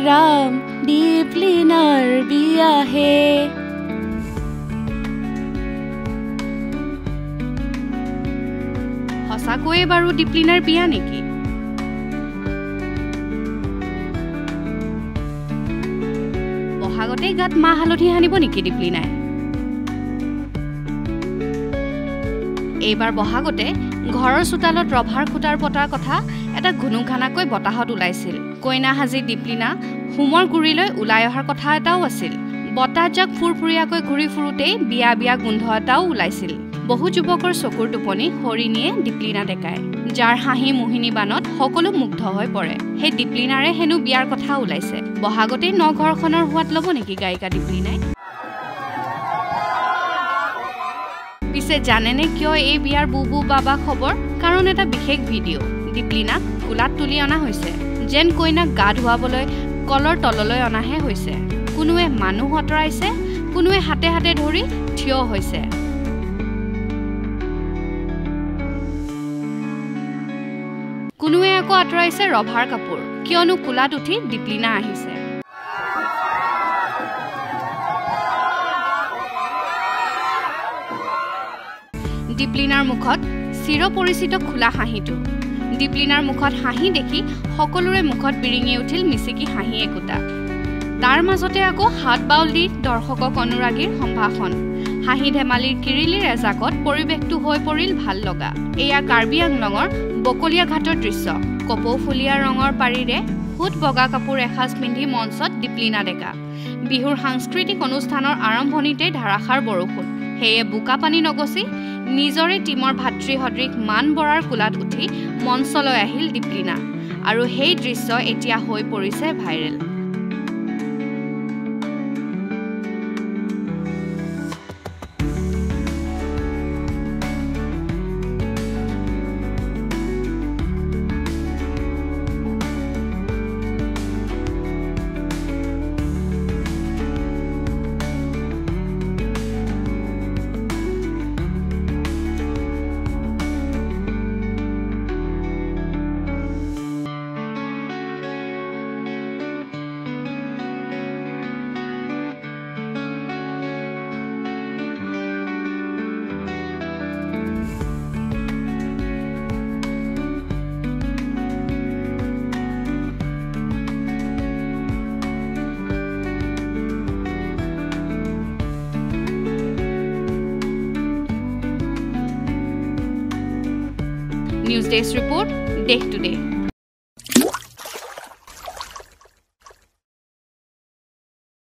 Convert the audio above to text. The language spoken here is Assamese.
राम दीपलिनार बियाहे সঁচাকৈয়ে বাৰু দীপলিনাৰ বিয়া নেকি বহাগতে গাত মাহ হালধি হানিব নেকি দীপলিনাই এইবাৰ বহাগতে ঘৰৰ চোতালত ৰভাৰ খুটাৰ পতাৰ কথা এটা ঘুনুঘানাকৈ বতাহত ওলাইছিল কইনা হাজি দীপলিনা হোমৰ গুৰিলৈ ওলাই অহাৰ কথা এটাও আছিল বতাহজাক ফুৰফুৰীয়াকৈ ঘূৰি ফুৰোতেই বিয়া বিয়া গোন্ধ এটাও ওলাইছিল বহু যুৱকৰ চকুৰ টোপনি হৰিণীয়ে দীপলিনা ডেকায় যাৰ হাঁহি মোহিনী বানত সকলো মুগ্ধ হৈ পৰে সেই দীপলিনাৰে হেনো বিয়াৰ কথা ওলাইছে বহাগতে ন ঘৰখনৰ হোৱাত ল'ব নেকি গায়িকা দীপলিনাই পিছে জানেনে কিয় এই বিয়াৰ বুবু বাবা খবৰ কাৰণ এটা বিশেষ ভিডিঅ' দীপলিনাক কোলাত তুলি অনা হৈছে যেন কইনাক গা ধুৱাবলৈ কলৰ তললৈ অনাহে হৈছে কোনোৱে মানুহ আঁতৰাইছে কোনোৱে হাতে হাতে ধৰি থিয় হৈছে কোনোৱে আকৌ আঁতৰাইছে ৰভাৰ কাপোৰ কিয়নো কোলাত উঠি দীপলিনা আহিছে দীপলিনাৰ মুখত চিৰপৰিচিত খোলা হাঁহিটো দীপলিনাৰ মুখত হাঁহি দেখি সকলোৰে মুখত বিৰিঙি উঠিল মিচিকি হাঁহি একোটা তাৰ মাজতে আকৌ হাত বাউল দি দৰ্শকক অনুৰাগীৰ সম্ভাষণ হাঁহি ধেমালিৰ কিৰিলিৰ এজাকত পৰিৱেশটো হৈ পৰিল ভাল লগা এয়া কাৰ্বি আংলঙৰ বকলীয়া ঘাটৰ দৃশ্য কপৌফুলীয়া ৰঙৰ পাৰিৰে ফুট বগা কাপোৰ এসাজ পিন্ধি মঞ্চত দীপলিনা ডেকা বিহুৰ সাংস্কৃতিক অনুষ্ঠানৰ আৰম্ভণিতে ধাৰাসাৰ বৰষুণ সেয়ে বোকা পানী নগচি নিজৰে টিমৰ ভাতৃ সদৃশ মান বৰাৰ কোলাত উঠি মঞ্চলৈ আহিল দীপলিনা আৰু সেই দৃশ্য এতিয়া হৈ পৰিছে viral News Desk report, Day to Day.